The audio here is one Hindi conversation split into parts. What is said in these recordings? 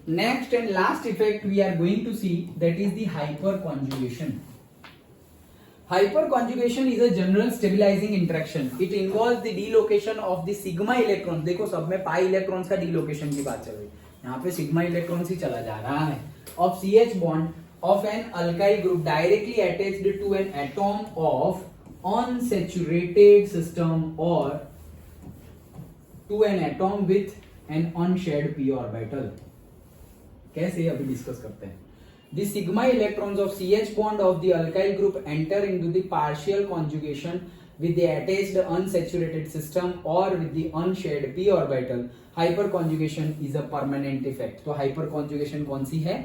Next and last effect we are going to see, that is the hyperconjugation. Hyperconjugation is a general stabilizing interaction. It involves the delocation of the sigma electrons. देखो सब में pi electrons का delocation की बात चल रही है, यहाँ पे sigma electrons ही चला जा रहा है, of CH bond of an alkyl group directly attached to an atom of unsaturated system or to an atom with an unshared p orbital. कैसे अभी डिस्कस करते हैं. The sigma electrons of CH bond of the alkyl group enter into the partial conjugation with the attached unsaturated system or with the unshared p orbital. Hyperconjugation is a permanent effect. तो hyperconjugation कौन सी है?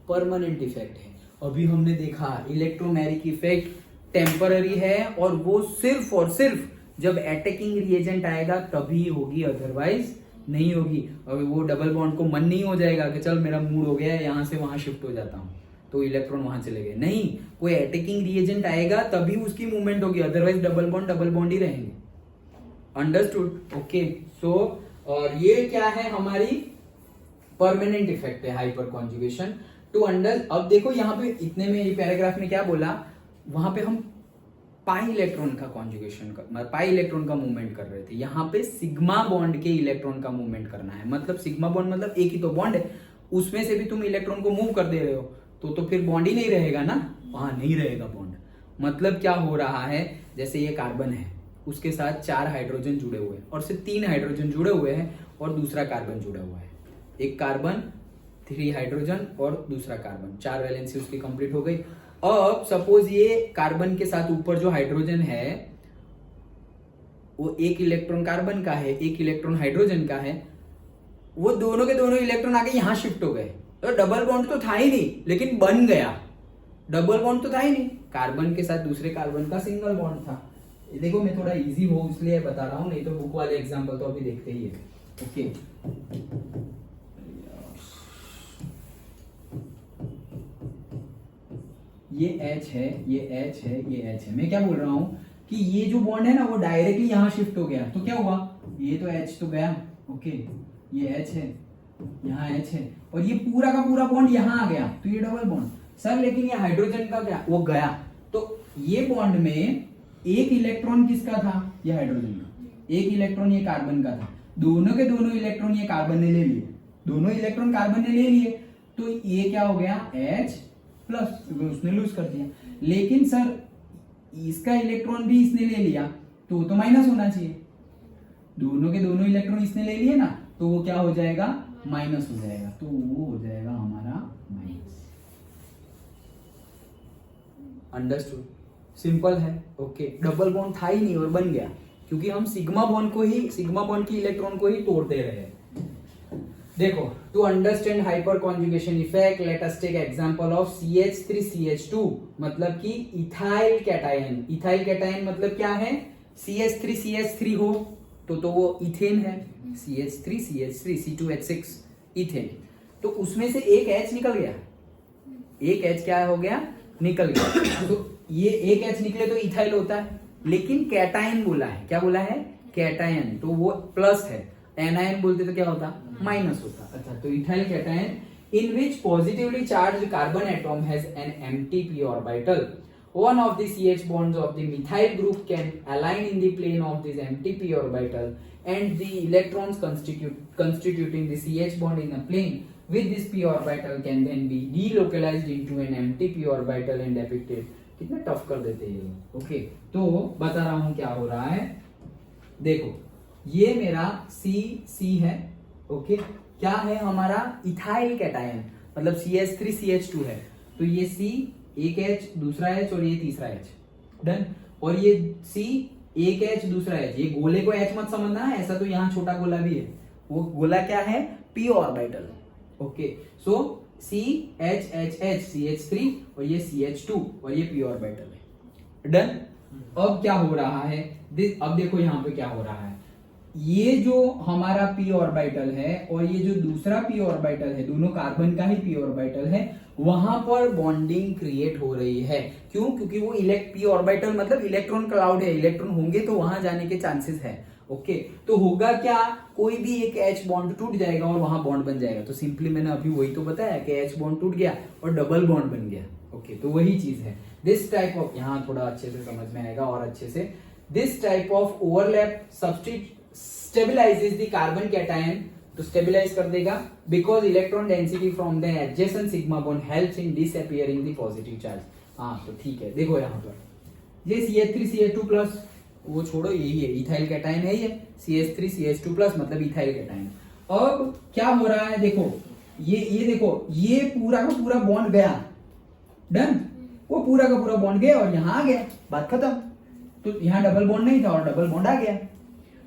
Permanent effect है. अभी हमने देखा इलेक्ट्रोमेरिक इफेक्ट टेम्पररी है और वो सिर्फ और सिर्फ जब अटैकिंग रिएजेंट आएगा तभी होगी, अदरवाइज नहीं होगी. और वो डबल बॉन्ड को मन नहीं हो जाएगा कि चल मेरा मूड हो गया है यहां से वहां शिफ्ट हो जाता हूं तो इलेक्ट्रॉन वहां चले गए. नहीं, कोई अटैकिंग रिएजेंट आएगा तभी उसकी मूवमेंट होगी, अदरवाइज डबल बॉन्ड ही रहेंगे. अंडरस्टूड? ओके. सो और ये क्या है, हमारी परमानेंट इफेक्ट है हाइपर कॉन्जुगेशन टू अंडर. अब देखो यहाँ पे इतने में ये पैराग्राफ में क्या बोला, वहां पे हम पाई इलेक्ट्रॉन का कॉन्जुगेशन पाई इलेक्ट्रॉन का मूवमेंट कर रहे थे. यहाँ पे सिग्मा बॉन्ड के इलेक्ट्रॉन का मूवमेंट करना है. मतलब सिग्मा बॉन्ड मतलब एक ही तो बॉन्ड है, उसमें से भी तुम इलेक्ट्रॉन को मूव कर दे रहे हो तो फिर बॉन्ड ही नहीं रहेगा ना, वहां नहीं रहेगा बॉन्ड. मतलब क्या हो रहा है, जैसे ये कार्बन है उसके साथ 4 हाइड्रोजन जुड़े हुए हैं और सिर्फ 3 हाइड्रोजन जुड़े हुए हैं और दूसरा कार्बन जुड़ा हुआ है. एक कार्बन 3 हाइड्रोजन और दूसरा कार्बन, 4 वैलेंसी उसकी कंप्लीट हो गई. अब सपोज ये कार्बन के साथ ऊपर जो हाइड्रोजन है वो एक इलेक्ट्रॉन कार्बन का है, एक इलेक्ट्रॉन हाइड्रोजन का है. वो दोनों के दोनों इलेक्ट्रॉन आके यहां शिफ्ट हो गए तो डबल बॉन्ड तो था ही नहीं, लेकिन बन गया. डबल बॉन्ड तो था ही नहीं, कार्बन के साथ दूसरे कार्बन का सिंगल बॉन्ड था. देखो मैं थोड़ा इजी हो इसलिए बता रहा हूं, नहीं तो बुक वाले एग्जांपल तो अभी देखते ही है. ओके. ये H है, ये H है, ये H है. मैं क्या बोल रहा हूं कि ये जो बॉन्ड है ना वो डायरेक्टली यहां शिफ्ट हो गया तो क्या हुआ, ये तो H तो गया. ओके. ये H है, यहाँ H है और ये पूरा का पूरा बॉन्ड यहाँ आ गया तो ये डबल बॉन्ड. सर लेकिन ये हाइड्रोजन का क्या, वो गया. तो ये बॉन्ड में एक इलेक्ट्रॉन किसका था, ये हाइड्रोजन का. एक इलेक्ट्रॉन ये कार्बन का था. दोनों के दोनों इलेक्ट्रॉन ये कार्बन ने ले लिए, दोनों इलेक्ट्रॉन कार्बन ने ले लिए तो ये क्या हो गया, H प्लस, उसने लूज कर दिया. लेकिन सर इसका इलेक्ट्रॉन भी इसने ले लिया तो माइनस होना चाहिए. दोनों के दोनों इलेक्ट्रॉन इसने ले लिए ना तो वो क्या हो जाएगा, माइनस हो जाएगा. तो वो हो जाएगा हमारा माइनस. अंडरस्टूड? सिंपल है. ओके. डबल बॉन्ड था ही नहीं और बन गया क्योंकि हम सिग्मा बॉन्ड की इलेक्ट्रॉन को ही तोड़ दे रहे हैं. देखो, to understand hyperconjugation effect let us take example of CH3CH2 मतलब कि इथाइल कैटायन. इथाइल कैटायन मतलब क्या है, CH3CH3 हो तो वो इथेन है. CH3CH3 C2H6 ethane. तो उसमें से एक H निकल गया, एक H क्या हो गया, निकल गया. तो ये एक H निकले तो इथाइल होता है, लेकिन कैटायन बोला है. क्या बोला है, कैटायन. तो वो प्लस है. एनायन बोलते तो क्या होता, माइनस होता. अच्छा. तो ethyl cation in which positively charged carbon atom has an empty p orbital. One of the CH bonds of the methyl group can align in the plane of this empty p orbital and the electrons constituting the CH bond in a plane with this p orbital can then be delocalized into an empty p orbital and depicted. कितना टफ कर देते हैं. ओके. तो बता रहा हूं क्या हो रहा है. देखो ये मेरा C है. ओके. क्या है हमारा, इथाइल कैटायन मतलब CH3CH2 है. तो ये C एक H दूसरा H और ये तीसरा H. डन. और ये C एक H दूसरा H. ये गोले को H मत समझना है, ऐसा तो यहाँ छोटा गोला भी है. वो गोला क्या है, p ऑर्बिटल. ओके. सो CHHH CH3 और ये CH2 और ये p ऑर्बिटल है. डन. अब क्या हो रहा है, अब देखो यहाँ पे क्या हो रहा है. ये जो हमारा p ऑर्बिटल है और ये जो दूसरा p ऑर्बिटल है, दोनों कार्बन का ही p ऑर्बिटल है, वहां पर बॉन्डिंग क्रिएट हो रही है. क्यों? क्योंकि वो p ऑर्बिटल मतलब इलेक्ट्रॉन क्लाउड है. इलेक्ट्रॉन होंगे तो वहां जाने के चांसेस है. ओके, तो होगा क्या, कोई भी एक H बॉन्ड टूट जाएगा और वहां बॉन्ड बन जाएगा। तो सिंपली मैंने अभी वही तो बताया कि H बॉन्ड टूट गया और डबल बॉन्ड बन गया। ओके, तो वही चीज है। दिस टाइप ऑफ, यहाँ थोड़ा अच्छे से समझ में आएगा और अच्छे से, this type of overlap substitute stabilises the carbon cation, तो स्टेबलाइज कर देगा because electron density from the adjacent sigma bond helps in disappearing the positive charge. हाँ तो ठीक है, देखो यहाँ पर ये CH3CH2+, वो छोड़ो, यही है इथाइल कैटायन है ये CH3CH2+, मतलब इथाइल कैटायन। अब क्या हो रहा है, देखो ये देखो, ये पूरा का पूरा बॉन्ड गया, डन, वो पूरा का पूरा बॉन्ड गया और यहाँ आ गया, बात खत्म। तो यहाँ डबल बॉन्ड नहीं था और डबल बॉन्ड आ गया,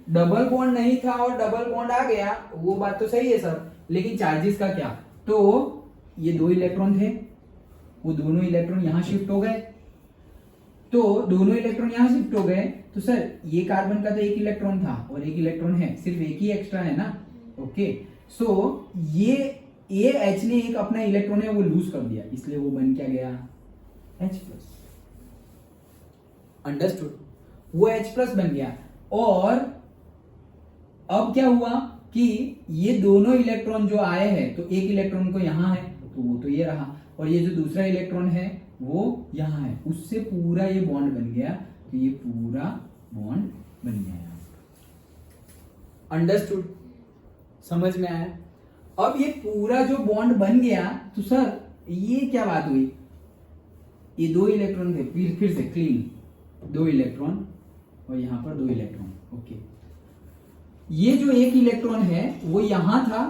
डबल बॉन्ड नहीं था और डबल बॉन्ड आ गया, वो बात तो सही है सर, लेकिन चार्जेस का क्या, तो ये 2 इलेक्ट्रॉन थे, वो दोनों इलेक्ट्रॉन यहां शिफ्ट हो गए, तो दोनों इलेक्ट्रॉन यहां शिफ्ट हो गए, तो सर ये कार्बन का तो 1 इलेक्ट्रॉन था और 1 इलेक्ट्रॉन है, सिर्फ एक ही एक्स्ट्रा है ना। ओके, सो ये H ने एक अपना इलेक्ट्रॉन है वो लूज कर दिया, इसलिए वो बन क्या गया, H+। अंडरस्टूड, वो H+ बन गया। और अब क्या हुआ कि ये दोनों इलेक्ट्रॉन जो आए हैं, तो एक इलेक्ट्रॉन को यहां है तो वो तो ये रहा, और ये जो दूसरा इलेक्ट्रॉन है वो यहां है, उससे पूरा ये बॉन्ड बन गया, तो ये पूरा बॉन्ड बन गया यहां। अंडरस्टूड, समझ में आया। अब ये पूरा जो बॉन्ड बन गया, तो सर ये क्या बात हुई, ये 2 इलेक्ट्रॉन थे, फिर से क्लीन, 2 इलेक्ट्रॉन और यहां पर 2 इलेक्ट्रॉन। ओके, ये जो 1 इलेक्ट्रॉन है वो यहां था,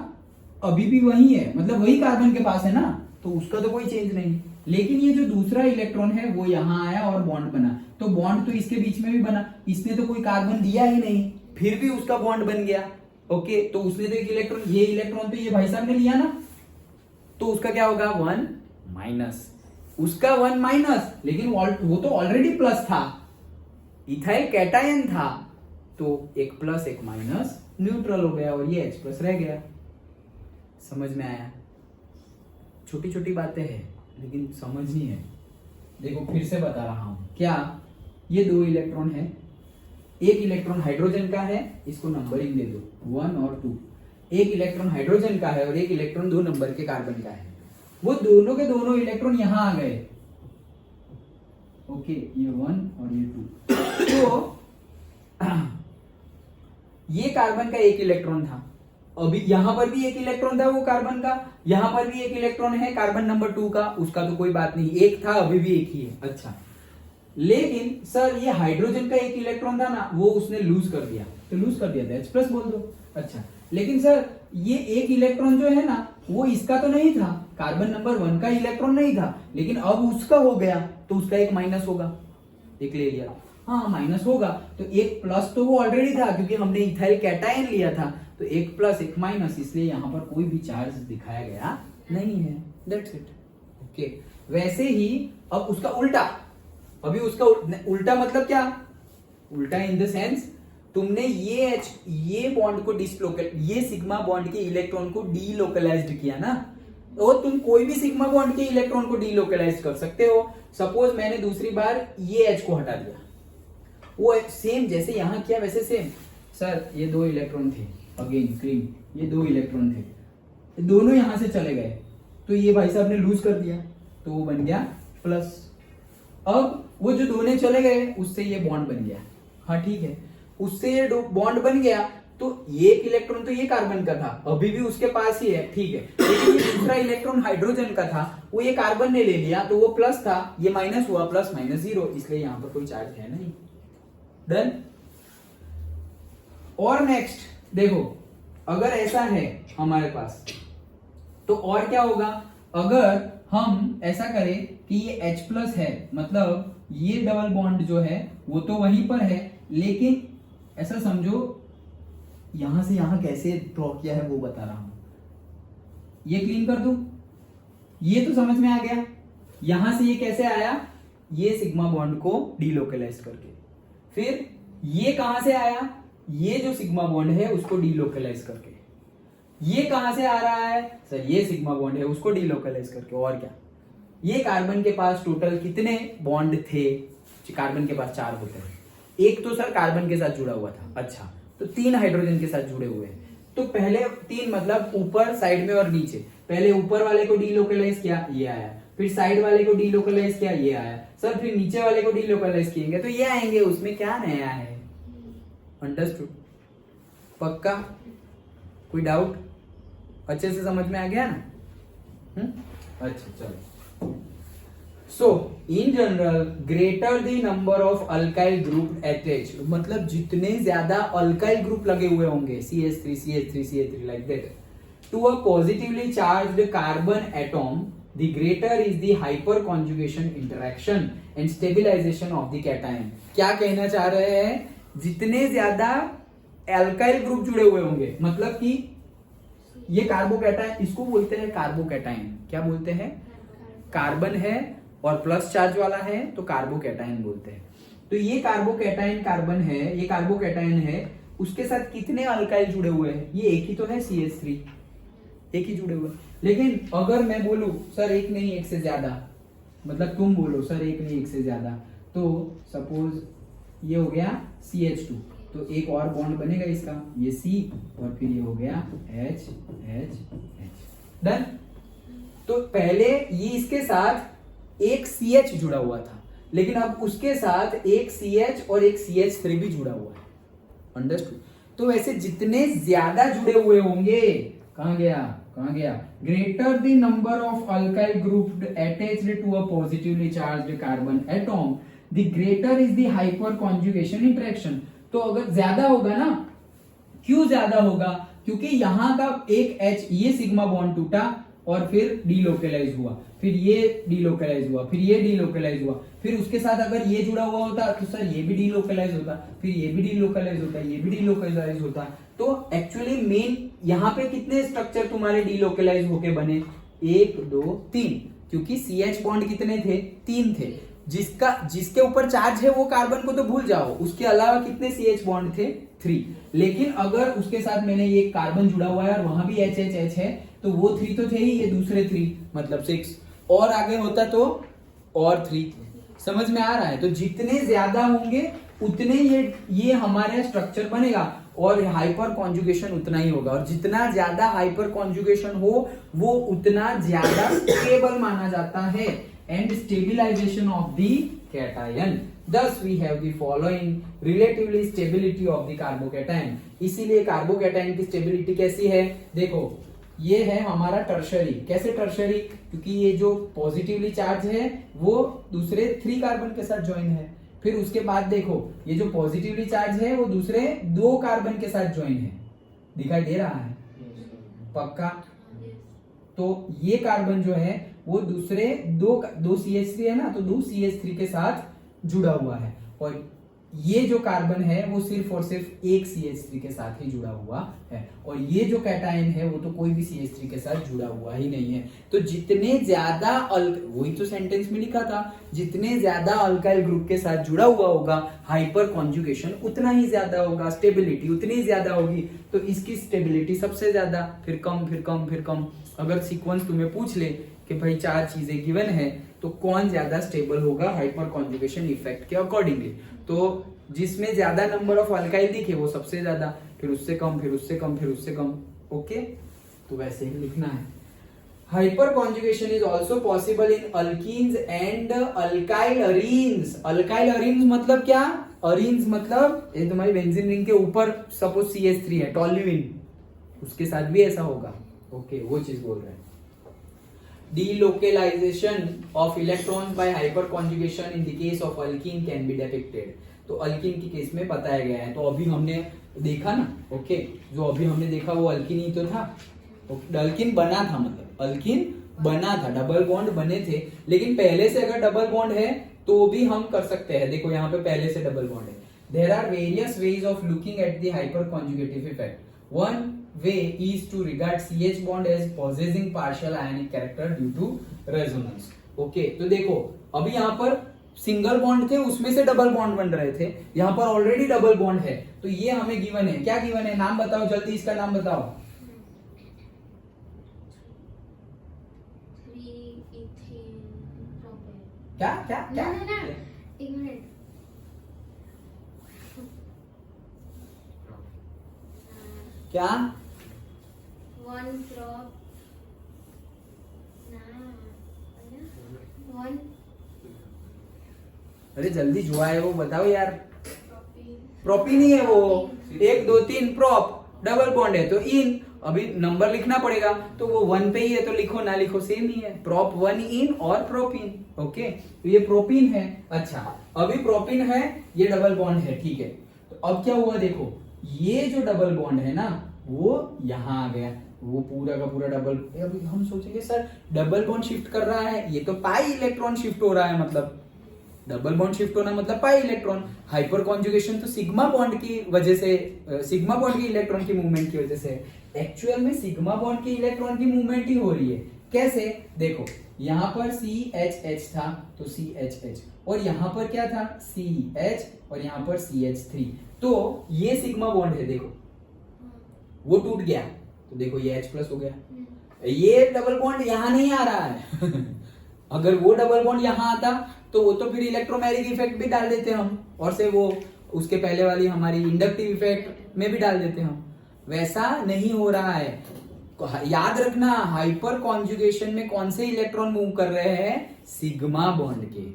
अभी भी वही है, मतलब वही कार्बन के पास है ना, तो उसका तो कोई चेंज नहीं। लेकिन ये जो दूसरा इलेक्ट्रॉन है वो यहां आया और बॉन्ड बना, तो बॉन्ड तो इसके बीच में भी बना, इसने तो कोई कार्बन दिया ही नहीं, फिर भी उसका बॉन्ड बन गया। ओके, तो उसने तो एक इलेक्ट्रॉन, ये इलेक्ट्रॉन तो ये भाई साहब ने लिया ना, तो उसका क्या होगा, 1 माइनस, उसका 1 माइनस, लेकिन वो तो ऑलरेडी प्लस था, इथाइल कैटायन था, तो एक प्लस एक माइनस न्यूट्रल हो गया और ये H+ रह गया। समझ में आया, छोटी छोटी बातें हैं लेकिन समझनी है। देखो फिर से बता रहा हूं, क्या ये 2 इलेक्ट्रॉन है, एक इलेक्ट्रॉन हाइड्रोजन का है, इसको नंबरिंग दे दो 1 और 2, एक इलेक्ट्रॉन हाइड्रोजन का है और एक इलेक्ट्रॉन 2 नंबर के कार्बन का है, वो दोनों के दोनों इलेक्ट्रॉन यहां आ गए। ओके, ये 1 और ये 2, तो ये कार्बन का 1 इलेक्ट्रॉन था, अभी यहां पर भी 1 इलेक्ट्रॉन था वो कार्बन का, यहां पर भी 1 इलेक्ट्रॉन है कार्बन नंबर 2 का, उसका तो कोई बात नहीं, एक था अभी भी एक ही है। अच्छा, लेकिन सर ये हाइड्रोजन का 1 इलेक्ट्रॉन था ना, वो उसने लूज कर दिया, तो लूज कर दिया था, H+ बोल दो। अच्छा, लेकिन सर ये 1 इलेक्ट्रॉन जो है ना, वो इसका तो नहीं था, कार्बन नंबर 1 का इलेक्ट्रॉन नहीं था, लेकिन अब उसका हो गया, तो उसका 1 माइनस होगा, एक ले लिया, हाँ माइनस होगा, तो 1 प्लस तो वो ऑलरेडी था क्योंकि हमने इथाइल कैटायन लिया था, तो 1 प्लस 1 माइनस, इसलिए यहां पर कोई भी चार्ज दिखाया गया नहीं है, दैट्स इट। ओके, वैसे ही अब उसका उल्टा, अभी उसका उल्टा मतलब क्या, उल्टा इन द सेंस तुमने ये बॉन्ड को ये सिग्मा बॉन्ड के इलेक्ट्रॉन को डीलोकलाइज्ड किया ना, तो तुम कोई भी सिग्मा बॉन्ड के इलेक्ट्रॉन को डीलोकलाइज कर सकते हो। सपोज मैंने दूसरी बार ये H को हटा दिया, वो सेम जैसे यहां किया वैसे सेम, सर ये 2 इलेक्ट्रॉन थे, अगेन क्रीम, ये 2 इलेक्ट्रॉन थे, दोनों यहां से चले गए, तो ये भाई साहब ने लूज कर दिया, तो वो बन गया प्लस। अब वो जो दोनों चले गए उससे ये बॉन्ड बन गया, हाँ ठीक है, उससे ये बॉन्ड बन गया, तो ये 1 इलेक्ट्रॉन तो ये कार्बन का था, अभी भी उसके पास ही है, ठीक है, लेकिन ये दूसरा इलेक्ट्रॉन हाइड्रोजन का था, वो ये कार्बन ने ले लिया, तो वो प्लस था, ये माइनस हुआ, प्लस माइनस 0, इसलिए यहां पर कोई चार्ज है नहीं। डन। और नेक्स्ट देखो, अगर ऐसा है हमारे पास, तो और क्या होगा, अगर हम ऐसा करें कि ये H+ है, मतलब ये डबल बॉन्ड जो है वो तो वहीं पर है, लेकिन ऐसा समझो, यहां से यहां कैसे ड्रॉ किया है वो बता रहा हूं, ये क्लीन कर दूं, ये तो समझ में आ गया, यहां से ये कैसे आया, ये सिग्मा बॉन्ड को डीलोकलाइज करके, फिर ये कहां से आया, ये जो सिग्मा बॉन्ड है उसको डीलोकलाइज करके, ये कहां से आ रहा है, सर ये सिग्मा बॉन्ड है उसको डीलोकलाइज करके, और क्या, ये कार्बन के पास टोटल कितने बॉन्ड थे, कार्बन के पास 4 होते हैं, एक तो सर कार्बन के साथ जुड़ा हुआ था, अच्छा, तो 3 हाइड्रोजन के साथ जुड़े हुए हैं। तो पहले 3 मतलब ऊपर, साइड में और नीचे। पहले ऊपर वाले को डीलोकलाइज किया, ये आया, फिर साइड वाले को डीलोकलाइज किया, ये आया, सर फिर नीचे वाले को डीलोकलाइज किएंगे तो ये आएंगे, उसमें क्या नया है? अंडरस्टूड? पक्का? कोई डाउट? अच्छे से समझ में आ गया ना? अच्छा चलो। So in general greater the number of alkyl group attached, मतलब जितने ज्यादा अल्काइल ग्रुप लगे हुए होंगे, CH3 CH3 CH3 like that, to a positively charged carbon atom, the greater is the hyperconjugation interaction and stabilization of the cation। क्या कहना चाह रहे हैं? जितने ज्यादा अल्काइल ग्रुप जुड़े हुए होंगे, मतलब कि ये कार्बोकैटायन, इसको बोलते हैं कार्बोकैटायन। क्या बोलते हैं? कार्बन है और प्लस चार्ज वाला है तो कार्बोकैटायन बोलते हैं। तो ये कार्बोकैटायन कार्बन है, ये कार्बोकैटायन है, उसके साथ कितने अल्काइल जुड़े हुए हैं? ये एक ही तो है, CH3, एक ही जुड़े हुए। लेकिन अगर मैं बोलूं सर एक नहीं एक से ज्यादा, मतलब तुम बोलो सर एक नहीं एक से ज्यादा, तो सपोज ये हो गया CH2, तो एक और बॉन्ड बनेगा इसका, ये C, और फिर ये हो गया H H H, डन। तो पहले ये इसके साथ एक CH जुड़ा हुआ था, लेकिन अब उसके साथ एक CH और एक CH3 भी जुड़ा हुआ है। अंडरस्टूड? तो वैसे जितने ज्यादा जुड़े हुए होंगे, कहां गया, greater the number of alkyl group attached to a positively charged carbon atom, the greater is the hyperconjugation interaction. तो अगर ज्यादा होगा ना, क्यों ज्यादा होगा? क्योंकि यहां का एक H, ये सिग्मा बॉन्ड टूटा और फिर डीलोकलाइज हुआ, फिर ये डीलोकलाइज हुआ, फिर ये डीलोकलाइज हुआ, फिर उसके साथ अगर ये जुड़ा हुआ होता तो सर ये भी डीलोकलाइज होता, फिर ये भी डीलोकलाइज होता, ये भी डीलोकलाइज होता। तो एक्चुअली मेन यहाँ पे कितने स्ट्रक्चर तुम्हारे डीलोकलाइज होके बने? 1 2 3, क्योंकि CH बॉन्ड कितने थे? 3 थे। जिसके ऊपर चार्ज है वो कार्बन को तो भूल जाओ, उसके अलावा कितने CH बॉन्ड थे? 3। लेकिन अगर उसके साथ मैंने ये कार्बन जुड़ा हुआ है और वहां भी H H H है, तो वो 3 तो थे ही, ये दूसरे 3 मतलब 6, और आगे होता तो और 3। समझ में आ रहा है? तो जितने ज्यादा होंगे उतने ये हमारे स्ट्रक्चर बनेगा, और हाइपर कॉन्जुगेशन उतना ही होगा, और जितना ज्यादा हाइपर कॉन्जुगेशन हो वो उतना ज्यादा स्टेबल माना जाता है, and stabilisation of the cation. Thus we have the following relatively stability of the carbocation। इसीलिए कार्बोकैटायन की स्टेबिलिटी कैसी है? देखो ये है हमारा टर्शरी। कैसे टर्शरी? क्योंकि ये जो पॉजिटिवली चार्ज है वो दूसरे 3 कार्बन के साथ ज्वाइन है, फिर उसके बाद देखो ये जो पॉजिटिवली चार्ज है वो दूसरे 2 कार्बन के साथ ज्वाइन है। दिखाई दे रहा है? पक्का? तो ये कार्बन जो है वो दूसरे दो CH3 है ना, तो 2 CH3 के साथ जुड़ा हुआ है, और ये जो कार्बन है वो सिर्फ और सिर्फ एक CH3 के साथ ही जुड़ा हुआ है, और ये जो कैटायन है वो तो कोई भी CH3 के साथ जुड़ा हुआ ही नहीं है। तो जितने ज्यादा वही तो सेंटेंस में लिखा था, जितने ज्यादा अल्काइल ग्रुप के साथ जुड़ा हुआ होगा हाइपर कॉन्जुगेशन उतना ही ज्यादा होगा, स्टेबिलिटी उतनी ज्यादा होगी। तो इसकी स्टेबिलिटी सबसे ज्यादा, फिर कम, फिर कम, फिर कम। अगर सीक्वेंस तुम्हें पूछ ले कि भाई 4 चीजें गिवन है तो कौन ज्यादा स्टेबल होगा हाइपर कॉन्जुगेशन इफेक्ट के अकॉर्डिंगली, तो जिसमें ज्यादा नंबर ऑफ अल्काइल दिखे वो सबसे ज्यादा, फिर उससे कम, फिर उससे कम, फिर उससे कम। ओके, तो वैसे ही लिखना है। Hyper conjugation is also possible in alkenes and alkyl arenes. Alkyl arenes मतलब क्या? अरीन्स मतलब ये तुम्हारी बेंजीन रिंग के ऊपर सपोज CH3 है, टॉल्यूइन, उसके साथ भी ऐसा होगा। ओके, वो चीज बोल रहे हैं। Delocalization of electrons by hyperconjugation in the case of alkene can be depicted। तो अल्कीन के केस में बताया गया है। तो अभी हमने देखा ना, ओके, जो अभी हमने देखा वो अल्कीन ही तो था। अल्कीन बना था, मतलब अल्कीन बना था, डबल बॉन्ड बने थे, लेकिन पहले से अगर डबल बॉन्ड है तो भी हम कर सकते हैं। देखो यहाँ पे पहले से डबल बॉन्ड है। There are various ways of looking at the hyperconjugative effect. One way is to regard CH bond as possessing partial ionic character due to resonance। Okay, तो देखो अभी यहाँ पर सिंगल बॉन्ड थे, उसमें से डबल बॉन्ड बन रहे थे, यहाँ पर ऑलरेडी डबल बॉन्ड है, तो ये हमें गिवन है। क्या गिवन है? नाम बताओ जल्दी, इसका नाम बताओ। क्या क्या क्या? एक मिनट, क्या? वन प्रॉप वन अरे जल्दी जो आए वो बताओ यार। प्रोपीन प्रोपीन ही है वो। 1 2 3 प्रोप, डबल बॉन्ड है तो इन, अभी नंबर लिखना पड़ेगा तो वो 1 पे ही है तो लिखो ना लिखो सेम ही है, प्रोप 1 इन और प्रोपीन। ओके, तो ये प्रोपीन है। अच्छा, अभी प्रोपीन है, ये डबल बॉन्ड है, ठीक है। तो अब क्या हुआ देखो, ये जो डबल बॉन्ड है ना वो यहां आ गया, वो पूरा का पूरा डबल। अभी हम सोचेंगे सर डबल बॉन्ड शिफ्ट कर रहा है, ये तो पाई इलेक्ट्रॉन शिफ्ट हो रहा है, मतलब डबल बॉन्ड शिफ्ट होना मतलब पाई इलेक्ट्रॉन। हाइपर कॉन्जुगेशन तो सिग्मा बॉन्ड की वजह से, सिग्मा बॉन्ड की इलेक्ट्रॉन की मूवमेंट की वजह से। एक्चुअल में सिग्मा बॉन्ड की इलेक्ट्रॉन की मूवमेंट ही हो रही है। कैसे? देखो यहां पर CHH था तो CHH, और यहां पर क्या था CH, और यहां पर CH3। तो ये सिग्मा बॉन्ड है, देखो वो टूट गया तो देखो ये H+ हो गया। ये डबल बॉन्ड यहां नहीं आ रहा है अगर वो डबल बॉन्ड यहां आता तो वो तो फिर इलेक्ट्रोमैग्नेटिक इफेक्ट भी डाल देते हम, और से वो उसके पहले वाली हमारी इंडक्टिव इफेक्ट में भी डाल देते हम। वैसा नहीं हो रहा है। याद रखना, हाइपर कॉन्जुगेशन में कौन से इलेक्ट्रॉन मूव कर रहे हैं? सिग्मा बॉन्ड के।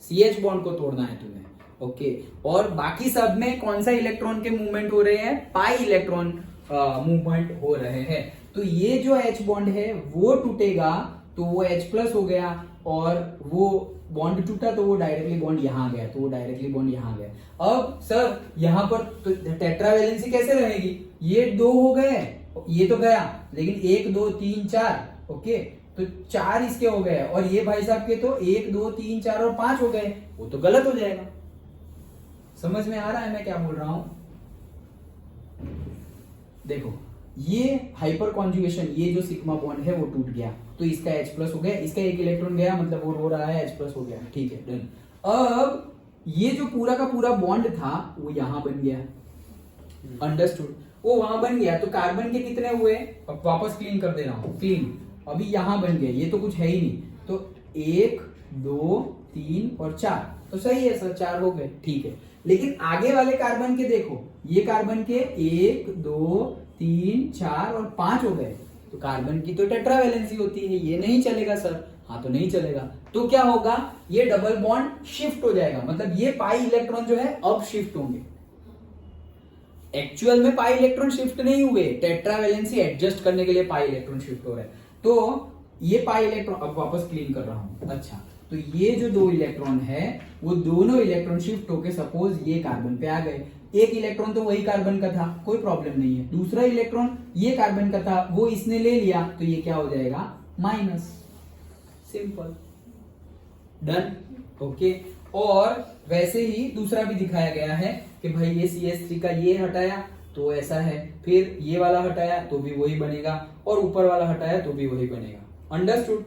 CH बॉन्ड को तोड़ना है तुम्हें। ओके, और बाकी सब में कौन सा इलेक्ट्रॉन के मूवमेंट हो रहे हैं? पाई इलेक्ट्रॉन मूवमेंट हो रहे हैं। तो ये जो H बॉन्ड है वो टूटेगा तो वो H+ हो गया, और वो बॉन्ड टूटा तो वो डायरेक्टली बॉन्ड यहां गया, तो वो डायरेक्टली बॉन्ड यहां गया। अब सर यहां पर तो टेट्रावैलेंसी कैसे रहेगी? ये 2 हो गए, ये तो गया, लेकिन 1 2 3 4, ओके, तो 4 इसके हो गए, और ये भाई साहब के तो 1 2 3 4 और 5 हो गए, वो तो गलत हो जाएगा। समझ में आ रहा है मैं क्या बोल रहा हूं? देखो ये हाइपर कॉन्जुगेशन, ये जो सिग्मा बॉन्ड है वो टूट गया तो इसका H+ हो गया, इसका एक इलेक्ट्रॉन गया, मतलब वो रो रहा है, H+ हो गया, ठीक है, डन। अब ये जो पूरा का पूरा बॉन्ड था वो यहां बन गया, अंडरस्टूड? वो वहां बन गया तो कार्बन के कितने हुए? अब वापस क्लीन कर दे रहा हूं, क्लीन। अभी यहां बन गए, ये तो कुछ है ही नहीं, तो 1 2 3 और 4, तो सही है सर, 4 हो गए, ठीक है। लेकिन आगे वाले कार्बन के देखो, ये कार्बन के 1 2 3 4 और 5 हो गए, तो कार्बन की तो टेट्रावैलेंसी होती है, ये नहीं चलेगा सर। हाँ तो नहीं चलेगा, तो क्या होगा? ये डबल बॉन्ड शिफ्ट हो जाएगा, मतलब ये पाई इलेक्ट्रॉन जो है अब शिफ्ट होंगे। एक्चुअल में पाई इलेक्ट्रॉन शिफ्ट नहीं हुए, टेट्रावैलेंसी एडजस्ट करने के लिए पाई इलेक्ट्रॉन शिफ्ट हो रहे हैं। तो ये पाई इलेक्ट्रॉन, अब वापस क्लीन कर रहा हूं। अच्छा, तो ये जो 2 इलेक्ट्रॉन है वो दोनों इलेक्ट्रॉन शिफ्ट होके सपोज ये कार्बन पे आ गए। एक इलेक्ट्रॉन तो वही कार्बन का था, कोई प्रॉब्लम नहीं है। दूसरा इलेक्ट्रॉन ये कार्बन का था, वो इसने ले लिया, तो ये क्या हो जाएगा? माइनस। Simple, done, okay. और वैसे ही दूसरा भी दिखाया गया है कि भाई ये CH3 का ये हटाया तो ऐसा है, फिर ये वाला हटाया तो भी वही बनेगा, और ऊपर वाला हटाया तो भी वही बनेगा। अंडरस्टूड?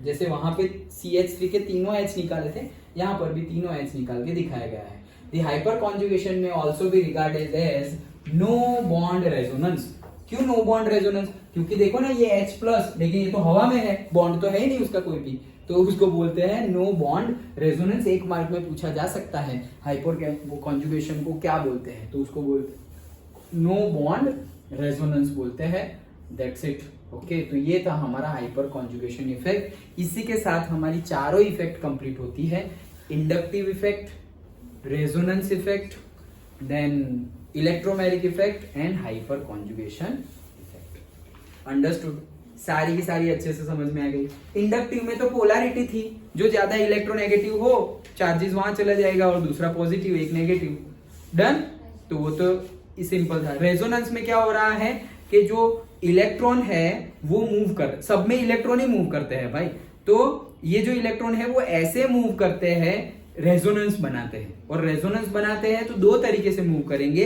जैसे वहां पे CH3 के तीनों H निकाले थे, यहाँ पर भी तीनों H निकाल के दिखाया गया है। The hyperconjugation may also be regarded as no bond resonance। क्यों no bond resonance? क्योंकि देखो ना ये H+, लेकिन ये तो हवा में है, बॉन्ड तो है ही नहीं उसका कोई भी, तो उसको बोलते हैं नो बॉन्ड रेजोनेंस। एक मार्क में पूछा जा सकता है हाइपर कॉन्जुगेशन को क्या बोलते हैं, तो उसको बोलते नो बॉन्ड रेजोनेंस बोलते हैं। That's it, okay. तो ये था हमारा हाइपर कॉन्जुगेशन इफेक्ट। इसी के साथ हमारी चारों इफेक्ट कंप्लीट होती है, inductive effect, resonance effect, then electromagnetic effect and hyperconjugation effect. Understood? सारी की सारी अच्छे से समझ में आ गई। इंडक्टिव में तो पोलैरिटी थी, जो ज्यादा इलेक्ट्रोनेगेटिव हो चार्जेस वहां चला जाएगा और दूसरा पॉजिटिव एक नेगेटिव, डन। तो वो तो सिंपल था। रेजोनेंस में क्या हो रहा है कि जो इलेक्ट्रॉन है वो मूव कर, सब में इलेक्ट्रॉन ही मूव करते हैं भाई, तो ये जो इलेक्ट्रॉन है वो ऐसे मूव करते हैं, रेजोनेंस बनाते हैं। और रेजोनेंस बनाते हैं तो 2 तरीके से मूव करेंगे,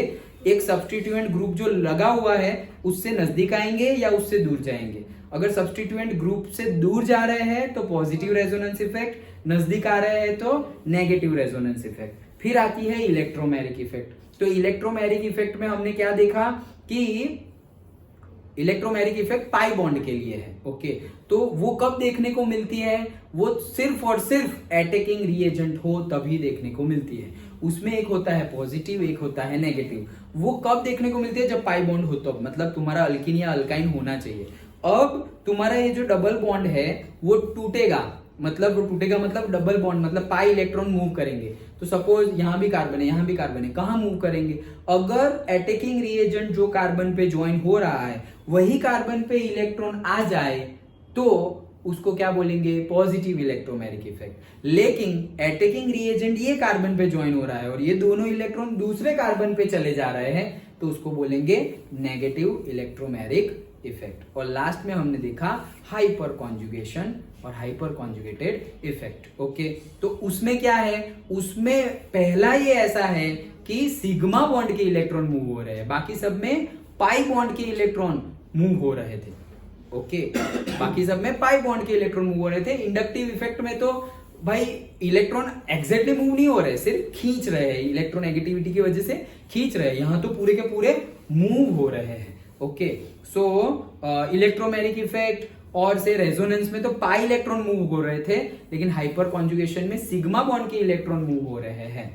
एक सब्स्टिट्यूएंट ग्रुप जो लगा हुआ है उससे नजदीक आएंगे या उससे दूर जाएंगे। अगर सब्स्टिट्यूएंट ग्रुप से दूर जा रहे हैं तो पॉजिटिव रेजोनेंस इफेक्ट, नजदीक आ रहे हैं तो नेगेटिव रेजोनेंस इफेक्ट। फिर आती है इलेक्ट्रोमैग्नेटिक इफेक्ट। तो इलेक्ट्रोमैग्नेटिक इफेक्ट में हमने क्या देखा कि इलेक्ट्रोमैग्नेटिक इफेक्ट पाई बॉन्ड के लिए है, ओके। तो वो कब देखने को मिलती है? वो सिर्फ और सिर्फ अटैकिंग रिएजेंट हो तभी देखने को मिलती है। उसमें एक होता है पॉजिटिव, एक होता है नेगेटिव। वो कब देखने को मिलती है? जब पाई बॉन्ड हो तो, मतलब तुम्हारा अल्किन या अल्काइन होना चाहिए। अब तुम्हारा ये जो डबल बॉन्ड है वो टूटेगा, मतलब डबल बॉन्ड मतलब पाई इलेक्ट्रॉन मूव करेंगे। तो सपोज यहां भी कार्बन है, यहां भी कार्बन है, कहां मूव करेंगे? अगर अटैकिंग रिएजेंट जो कार्बन पे ज्वाइन हो रहा है वही कार्बन पे इलेक्ट्रॉन आ जाए तो उसको क्या बोलेंगे? Positive electromagnetic effect. लेकिन अटैकिंग रिएजेंट ये कार्बन पे ज्वाइन हो रहा है और ये दोनों इलेक्ट्रॉन दूसरे कार्बन पे चले जा रहे हैं तो उसको बोलेंगे नेगेटिव इलेक्ट्रोमैग्नेटिक इफेक्ट। और लास्ट में हमने देखा हाइपर कॉन्जुगेशन और हाइपर कॉन्जुगेटेड इफेक्ट। ओके, तो उसमें क्या है? उसमें पहला ये ऐसा है कि सिग्मा बॉन्ड के इलेक्ट्रॉन मूव हो रहे हैं, बाकी सब में पाई बॉन्ड के इलेक्ट्रॉन मूव हो रहे थे। ओके, बाकी सब में पाई बॉन्ड के इलेक्ट्रॉन मूव हो रहे थे। इंडक्टिव इफेक्ट में तो भाई इलेक्ट्रॉन एग्जैक्टली मूव नहीं हो रहे, सिर्फ खींच रहे हैं, इलेक्ट्रोनेगेटिविटी की वजह से खींच रहे हैं। यहां तो पूरे के पूरे मूव हो रहे हैं। ओके, सो इलेक्ट्रोमैग्नेटिक इफेक्ट और से रेजोनेंस में तो पाई इलेक्ट्रॉन मूव हो रहे थे, लेकिन हाइपर कॉन्जुगेशन में सिग्मा बॉन्ड के इलेक्ट्रॉन मूव हो रहे हैं।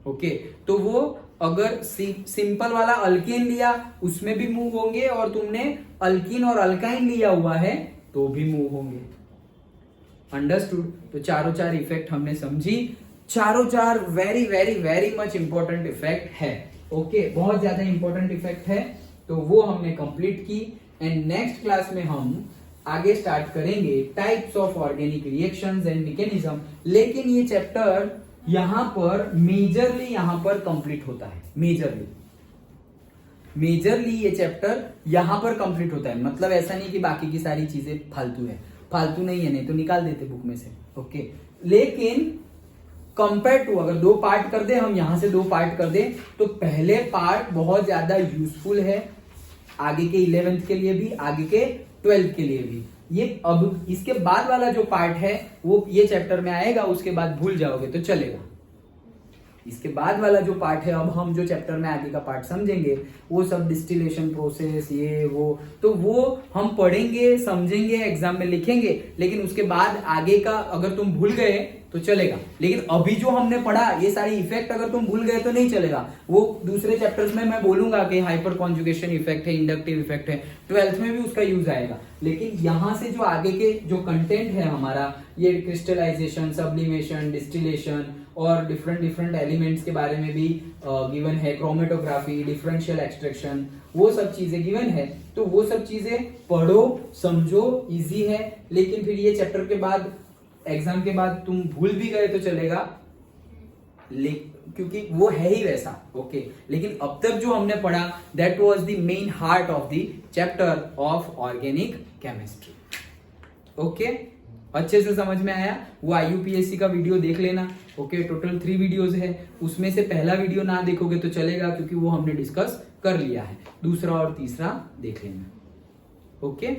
ओके, तो वो अगर सिंपल वाला अल्केन लिया उसमें भी मूव होंगे और तुमने अल्कीन और अल्काइन लिया हुआ है तो भी मूव होंगे। अंडरस्टूड? तो चारों चार इफेक्ट हमने समझी। चारों चार very very very much important effect है। ओके, बहुत ज्यादा इंपॉर्टेंट इफेक्ट है, तो वो हमने कंप्लीट की। एंड नेक्स्ट क्लास में हम आगे स्टार्ट करेंगे types of organic reactions and mechanism. लेकिन ये चैप्टर यहां पर मेजरली यहां पर कंप्लीट होता है। मेजरली ये चैप्टर यहां पर कंप्लीट होता है, मतलब ऐसा नहीं कि बाकी की सारी चीजें फालतू है। फालतू नहीं है, नहीं तो निकाल देते बुक में से। ओके, लेकिन कंपेयर टू अगर 2 पार्ट कर दे, हम यहां से 2 पार्ट कर दे तो पहले पार्ट बहुत ज्यादा यूजफुल है आगे के 11th के लिए भी, आगे के 12th के लिए भी। ये अब इसके बाद वाला जो पार्ट है वो ये चैप्टर में आएगा, उसके बाद भूल जाओगे तो चलेगा। इसके बाद वाला जो पार्ट है, अब हम जो चैप्टर में आगे का पार्ट समझेंगे वो सब डिस्टिलेशन प्रोसेस ये वो, तो वो हम पढ़ेंगे, समझेंगे, एग्जाम में लिखेंगे। लेकिन उसके बाद आगे का अगर तुम भूल गए तो चलेगा, लेकिन अभी जो हमने पढ़ा ये सारी इफेक्ट अगर तुम भूल गए तो नहीं चलेगा। वो दूसरे चैप्टर्स में मैं बोलूंगा कि हाइपर कॉन्जुगेशन इफेक्ट है, इंडक्टिव इफेक्ट है, 12th में भी उसका यूज आएगा। लेकिन यहां से जो आगे के जो कंटेंट है हमारा, ये क्रिस्टलाइजेशन, सब्लिमेशन, डिस्टिलेशन और डिफरेंट एलिमेंट्स के बारे में भी गिवन है, क्रोमेटोग्राफी, डिफरेंशियल एक्सट्रैक्शन, वो सब चीजें गिवन है। तो वो सब चीजें पढ़ो, समझो, इजी है। लेकिन फिर ये चैप्टर के बाद एग्जाम के बाद तुम भूल भी गए तो चलेगा, क्योंकि वो है ही वैसा। ओके, लेकिन अब तक जो हमने पढ़ा that was the main heart of the chapter of organic chemistry. Okay, अच्छे से समझ में आया? वो IUPAC का वीडियो देख लेना। ओके, टोटल 3 वीडियोज है, उसमें से पहला वीडियो ना देखोगे तो चलेगा क्योंकि वो हमने डिस्कस कर लिया है। दूसरा और तीसरा देख लेना। ओके।